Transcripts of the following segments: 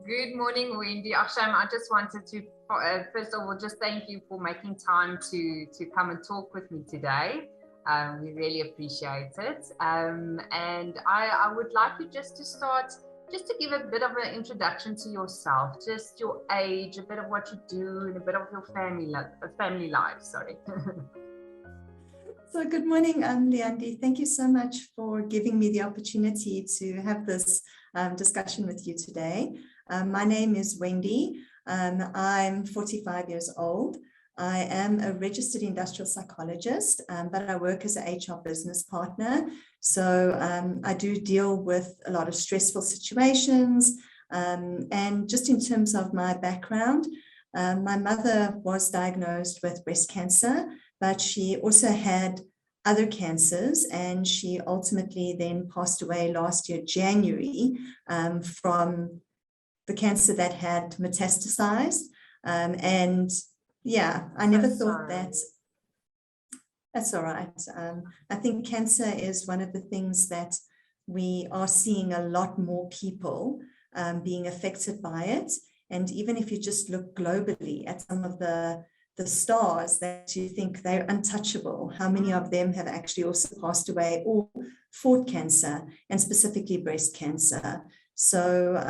Good morning, Wendy. Aksham, I just wanted to, first of all, just thank you for making time to come and talk with me today. We really appreciate it. And I would like you just to start, just to give a bit of an introduction to yourself, just your age, a bit of what you do, and a bit of your family life, sorry. So good morning, Leandi. Thank you so much for giving me the opportunity to have this discussion with you today. My name is Wendy. I'm 45 years old. I am a registered industrial psychologist, but I work as an HR business partner. So I do deal with a lot of stressful situations. And just in terms of my background, my mother was diagnosed with breast cancer, but she also had other cancers, and she ultimately then passed away last year, January, from the cancer that had metastasized. And yeah, I never thought that. That's all right. I think cancer is one of the things that we are seeing a lot more people being affected by it. And even if you just look globally at some of the stars that you think they're untouchable, how many of them have actually also passed away or fought cancer, and specifically breast cancer. So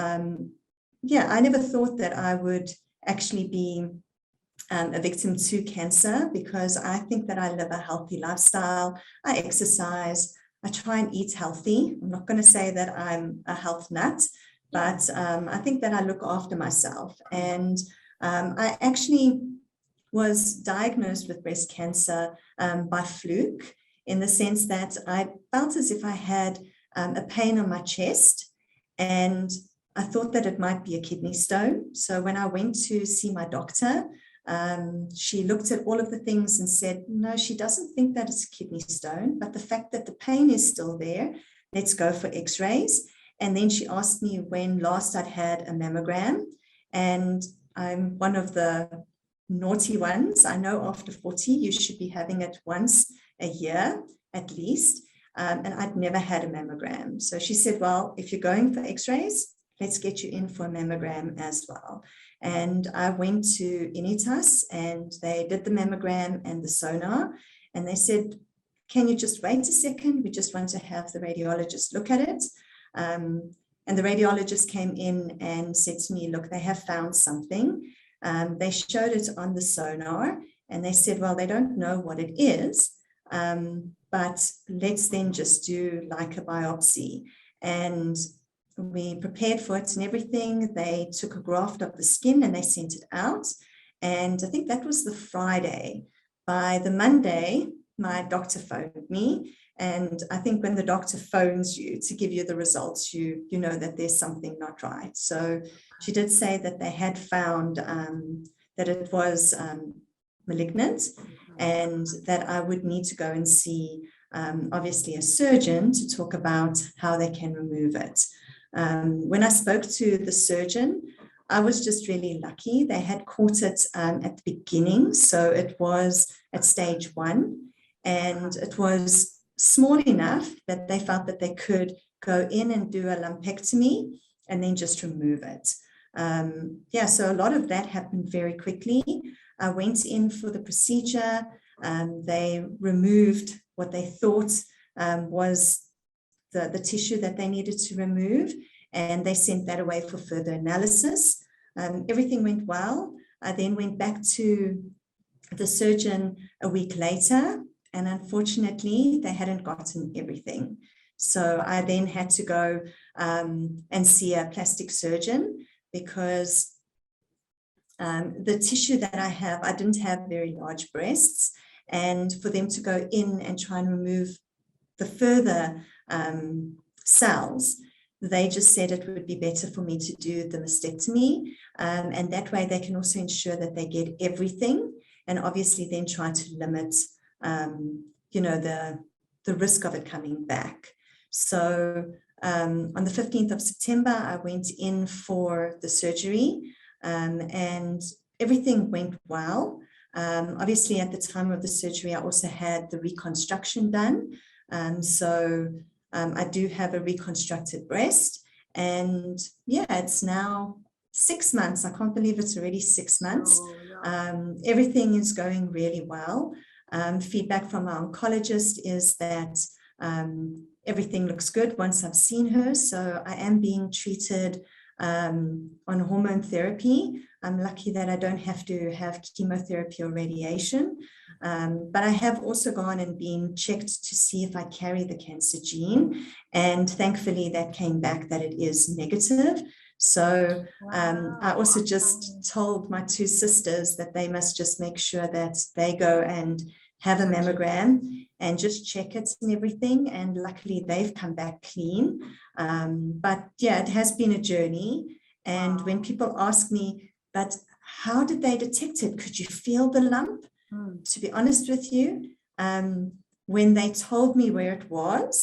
yeah, I never thought that I would actually be a victim to cancer, because I think that I live a healthy lifestyle. I exercise, I try and eat healthy. I'm not going to say that I'm a health nut, but I think that I look after myself. And I actually was diagnosed with breast cancer by fluke, in the sense that I felt as if I had a pain on my chest, and I thought that it might be a kidney stone. So when I went to see my doctor, she looked at all of the things and said, no, she doesn't think that it's a kidney stone, but the fact that the pain is still there, let's go for x-rays. And then she asked me when last I'd had a mammogram, and I'm one of the naughty ones. I know after 40, you should be having it once a year at least. And I'd never had a mammogram. So she said, well, if you're going for x-rays, let's get you in for a mammogram as well. And I went to Initas, and they did the mammogram and the sonar. And they said, can you just wait a second? We just want to have the radiologist look at it. And the radiologist came in and said to me, look, they have found something. They showed it on the sonar, and they said, well, they don't know what it is, but let's then just do like a biopsy. And we prepared for it and everything. They took a graft of the skin and they sent it out. And I think that was the Friday. By the Monday, my doctor phoned me. And I think when the doctor phones you to give you the results, you know that there's something not right. So she did say that they had found that it was malignant, and that I would need to go and see, obviously, a surgeon to talk about how they can remove it. When I spoke to the surgeon, I was just really lucky. They had caught it at the beginning. So it was at stage 1, and it was small enough that they felt that they could go in and do a lumpectomy and then just remove it. Yeah, so a lot of that happened very quickly. I went in for the procedure. They removed what they thought was the tissue that they needed to remove, and they sent that away for further analysis. Everything went well. I then went back to the surgeon a week later, and unfortunately, they hadn't gotten everything. So I then had to go and see a plastic surgeon, because the tissue that I have, I didn't have very large breasts, and for them to go in and try and remove the further cells, they just said it would be better for me to do the mastectomy, and that way they can also ensure that they get everything, and obviously then try to limit you know, the risk of it coming back. So on the 15th of September, I went in for the surgery, and everything went well. Obviously, at the time of the surgery, I also had the reconstruction done. So I do have a reconstructed breast, and yeah, it's now 6 months. I can't believe it's already 6 months. Oh, yeah. Everything is going really well. Feedback from our oncologist is that everything looks good once I've seen her. So I am being treated on hormone therapy. I'm lucky that I don't have to have chemotherapy or radiation. But I have also gone and been checked to see if I carry the cancer gene. And thankfully that came back that it is negative. So I also just told my two sisters that they must just make sure that they go and have a mammogram and just check it and everything. And luckily they've come back clean. But yeah, it has been a journey. And when people ask me, but how did they detect it? Could you feel the lump? To be honest with you, when they told me where it was,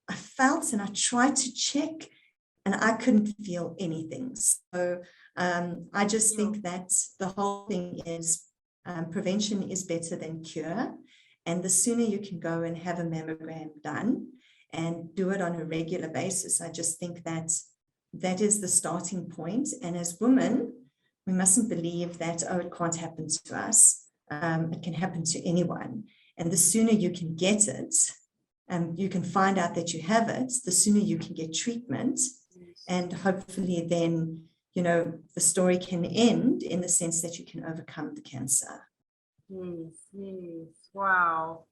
I felt and I tried to check and I couldn't feel anything. So I just think that the whole thing is prevention is better than cure. And the sooner you can go and have a mammogram done and do it on a regular basis, I just think that that is the starting point. And as women, we mustn't believe that, oh, it can't happen to us. It can happen to anyone. And the sooner you can get it, and you can find out that you have it, the sooner you can get treatment. And hopefully then, you know, the story can end in the sense that you can overcome the cancer. Yes, yes. Wow.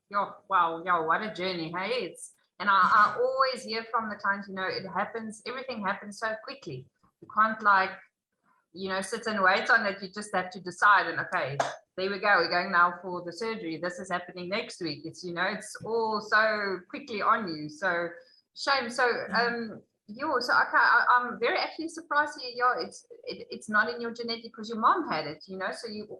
Wow. What a journey. Hey, and I always hear from the clients, you know, it happens, everything happens so quickly. You can't sit and wait on it. You just have to decide and okay, there we go. We're going now for the surgery. This is happening next week. It's, it's all so quickly on you. So shame. So, I'm very actually surprised here. It's not in your genetic because your mom had it, so you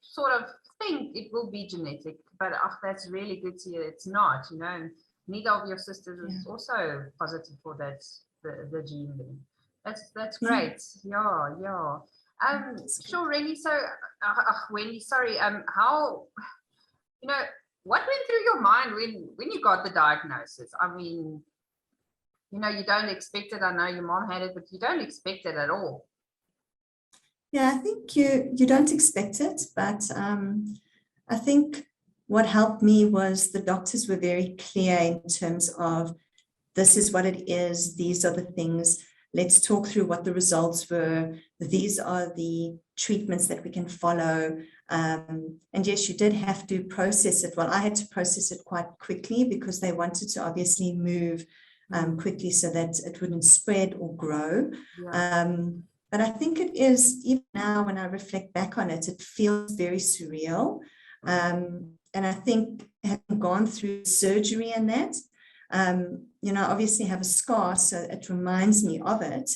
sort of think it will be genetic, but that's really good to hear it's not, and neither of your sisters is also positive for that, the gene then. That's great. Yeah. Sure, Rennie. So, Wendy, sorry. How, what went through your mind when you got the diagnosis? I mean, you don't expect it. I know your mom had it, but you don't expect it at all. Yeah, I think you don't expect it, but I think what helped me was the doctors were very clear in terms of this is what it is. These are the things. Let's talk through what the results were. These are the treatments that we can follow. And yes, you did have to process it. Well, I had to process it quite quickly because they wanted to obviously move quickly so that it wouldn't spread or grow. Yeah. But I think it is, even now when I reflect back on it, it feels very surreal. And I think having gone through surgery and that, obviously have a scar, so it reminds me of it,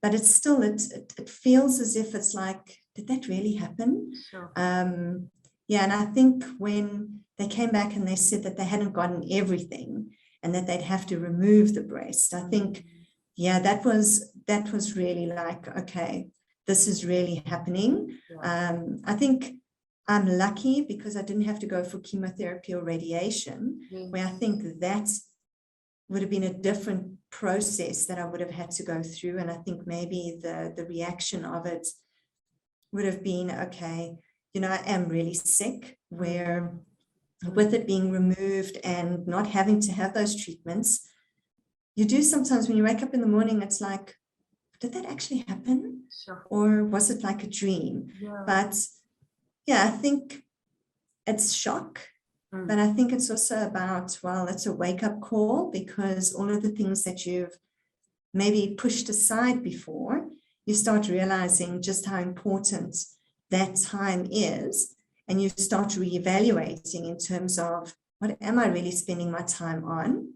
but it's still, it feels as if it's like, did that really happen? Sure. Yeah, and I think when they came back and they said that they hadn't gotten everything and that they'd have to remove the breast, I think, yeah, that was really like, okay, this is really happening. Yeah. I think I'm lucky because I didn't have to go for chemotherapy or radiation, where I think that would have been a different process that I would have had to go through. And I think maybe the reaction of it would have been, okay, I am really sick, where with it being removed and not having to have those treatments, you do sometimes when you wake up in the morning, it's like, did that actually happen? Sure. Or was it like a dream? Yeah. But yeah, I think it's shock. But I think it's also about, well, it's a wake-up call, because all of the things that you've maybe pushed aside before, you start realizing just how important that time is, and you start reevaluating in terms of, what am I really spending my time on?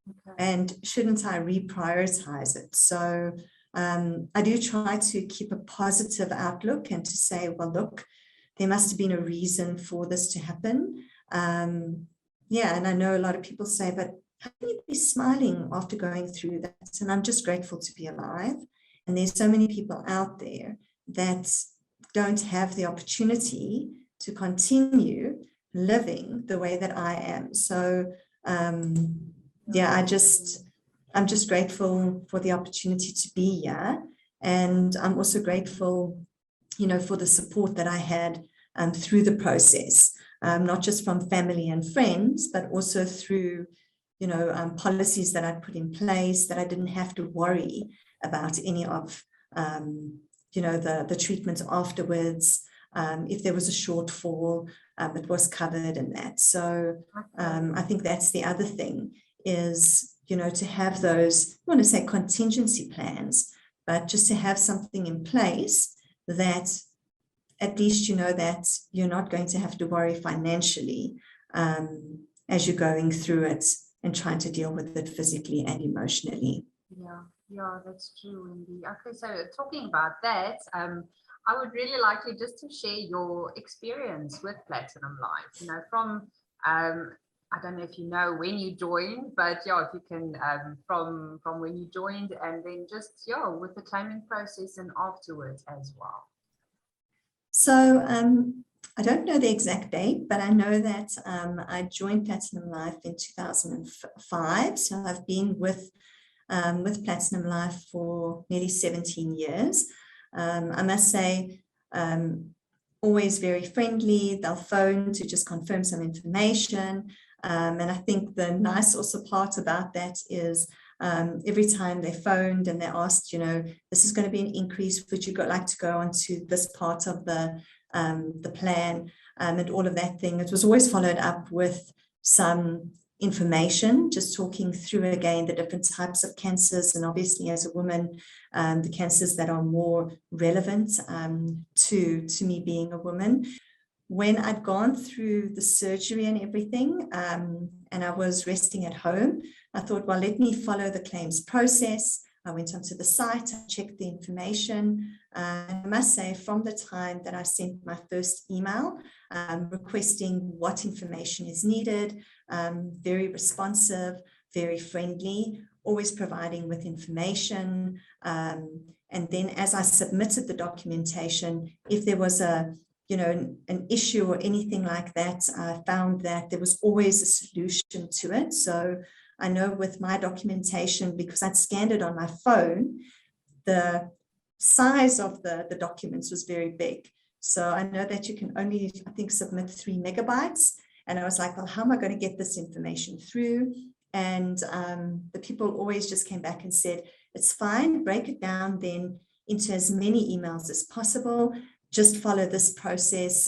Okay. And shouldn't I reprioritize it? So I do try to keep a positive outlook and to say, well, look, there must have been a reason for this to happen. Yeah, and I know a lot of people say, but how can you be smiling after going through that? And I'm just grateful to be alive. And there's so many people out there that don't have the opportunity to continue living the way that I am. So yeah, I'm just grateful for the opportunity to be here And I'm also grateful, for the support that I had through the process, not just from family and friends, but also through, policies that I'd put in place, that I didn't have to worry about any of, the treatment afterwards. If there was a shortfall, it was covered and that. So I think that's the other thing is, to have those, I want to say contingency plans, but just to have something in place that at least that you're not going to have to worry financially as you're going through it and trying to deal with it physically and emotionally. Yeah, that's true, Wendy. Okay, so talking about that, I would really like you just to share your experience with Platinum Life, from I don't know if you know when you joined, but if you can, from when you joined, and then just with the claiming process and afterwards as well. So I don't know the exact date, but I know that I joined Platinum Life in 2005. So I've been with Platinum Life for nearly 17 years. I must say, always very friendly. They'll phone to just confirm some information. And I think the nice also part about that is every time they phoned and they asked, this is going to be an increase, would you like to go on to this part of the plan and all of that thing. It was always followed up with some information, just talking through again the different types of cancers, and obviously as a woman, the cancers that are more relevant to me being a woman. When I'd gone through the surgery and everything, and I was resting at home, I thought, well, let me follow the claims process. I went onto the site, I checked the information. I must say, from the time that I sent my first email requesting what information is needed, very responsive, very friendly, always providing with information. And then as I submitted the documentation, if there was an issue or anything like that, I found that there was always a solution to it. So I know with my documentation, because I'd scanned it on my phone, the size of the documents was very big. So I know that you can only, I think, submit 3 megabytes. And I was like, well, how am I going to get this information through? And the people always just came back and said, it's fine, break it down then into as many emails as possible. Just follow this process.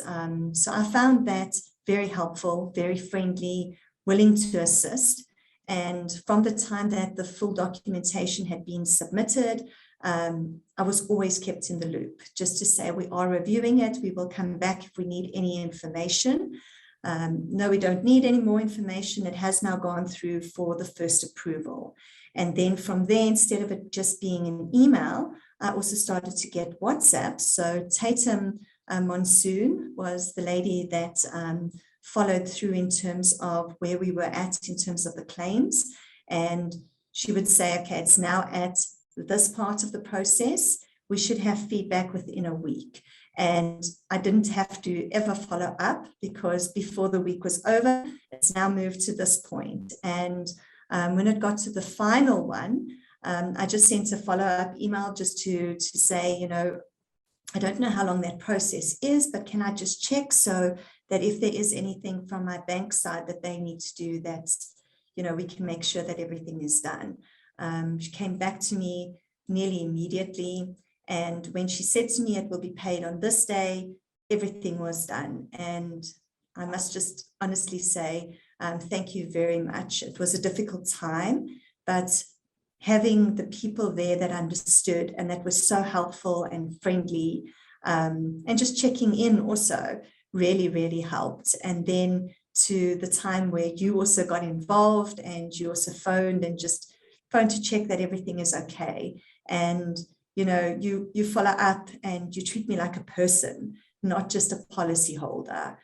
So I found that very helpful, very friendly, willing to assist. And from the time that the full documentation had been submitted, I was always kept in the loop, just to say we are reviewing it. We will come back if we need any information. No, we don't need any more information. It has now gone through for the first approval. And then from there, instead of it just being an email, I also started to get WhatsApp. So Tatum Monsoon was the lady that followed through in terms of where we were at in terms of the claims. And she would say, okay, it's now at this part of the process. We should have feedback within a week. And I didn't have to ever follow up because before the week was over, it's now moved to this point. And when it got to the final one, I just sent a follow-up email just to say, I don't know how long that process is, but can I just check so that if there is anything from my bank side that they need to do, that, we can make sure that everything is done. She came back to me nearly immediately. And when she said to me, it will be paid on this day, everything was done. And I must just honestly say, thank you very much. It was a difficult time, but having the people there that understood and that was so helpful and friendly, and just checking in also really, really helped. And then to the time where you also got involved and you also phoned to check that everything is okay. And you follow up and you treat me like a person, not just a policy holder.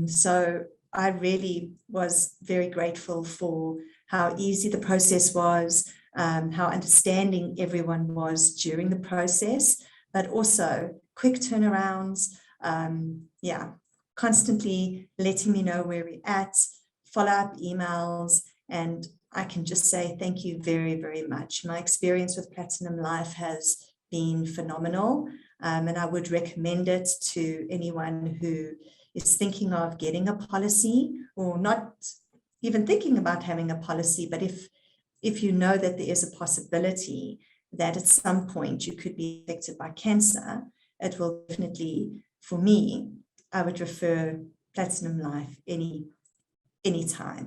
So I really was very grateful for how easy the process was, how understanding everyone was during the process, but also quick turnarounds, constantly letting me know where we're at, follow-up emails, and I can just say thank you very, very much. My experience with Platinum Life has been phenomenal. And I would recommend it to anyone who is thinking of getting a policy, or not even thinking about having a policy, but if you know that there is a possibility that at some point you could be affected by cancer, it will definitely, for me, I would refer Platinum Life any time.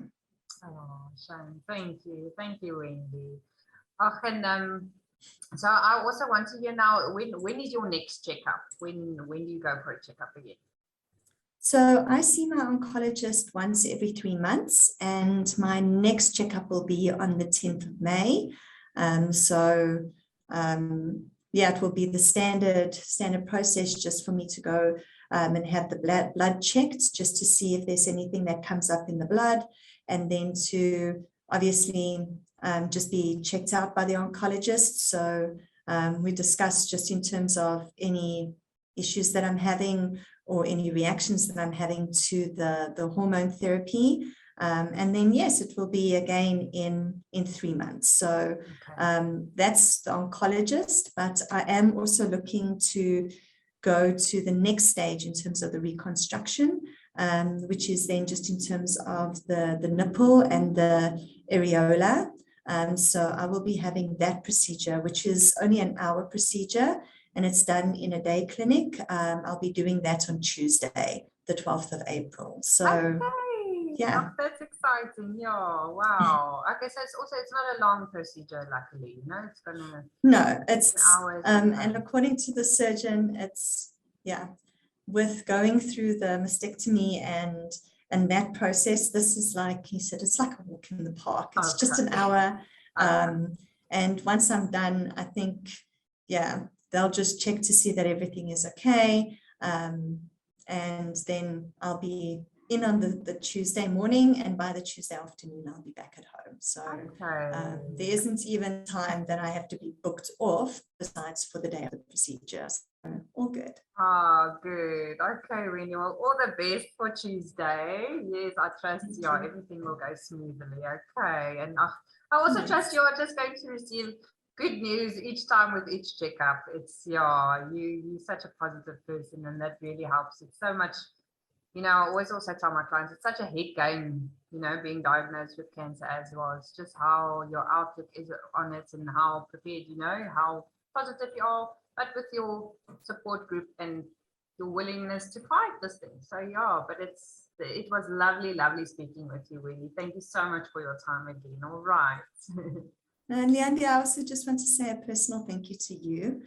Oh, Shane, thank you, Wendy. So I also want to hear now, when is your next checkup? When do you go for a checkup again? So I see my oncologist once every 3 months, and my next checkup will be on the 10th of May. Yeah, it will be the standard process just for me to go and have the blood checked, just to see if there's anything that comes up in the blood, and then to obviously just be checked out by the oncologist. So we discussed just in terms of any issues that I'm having, or any reactions that I'm having to the hormone therapy. And then, yes, it will be again in 3 months. So that's the oncologist, but I am also looking to go to the next stage in terms of the reconstruction, which is then just in terms of the nipple and the areola. So I will be having that procedure, which is only an hour procedure, and it's done in a day clinic. I'll be doing that on Tuesday, the 12th of April. So, yeah. Oh, that's exciting. Yeah, wow. Okay, so it's not a long procedure, luckily. It's gonna. No, it's hours. And according to the surgeon, it's, yeah, with going through the mastectomy and that process, this is, like he said, it's like a walk in the park. It's just an hour. And once I'm done, I think, yeah, they'll just check to see that everything is okay. And then I'll be in on the Tuesday morning, and by the Tuesday afternoon, I'll be back at home. So there isn't even time that I have to be booked off besides for the day of the procedure. So all good. Oh, good. Okay, Rennie. Well, all the best for Tuesday. Yes, I trust you. Everything will go smoothly. Okay. And I also trust you're just going to receive good news each time with each checkup. It's, you're such a positive person, and that really helps. It's so much, I always also tell my clients, it's such a head game, being diagnosed with cancer as well. It's just how your outlook is on it, and how prepared, how positive you are, but with your support group and your willingness to fight this thing. So yeah, but it was lovely speaking with you, Wendy. Thank you so much for your time again. All right. And Leandi, I also just want to say a personal thank you to you.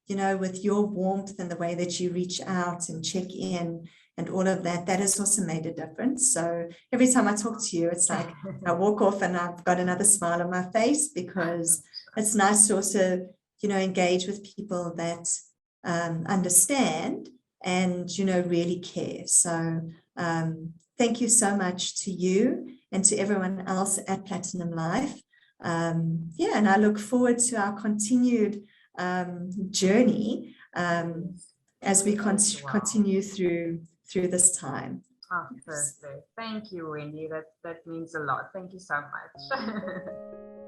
With your warmth and the way that you reach out and check in and all of that, that has also made a difference. So every time I talk to you, it's like I walk off and I've got another smile on my face, because it's nice to also, engage with people that understand and, really care. So thank you so much to you and to everyone else at Platinum Life. And I look forward to our continued journey as we continue through this time. Oh, perfect. Thank you, Wendy. That means a lot. Thank you so much.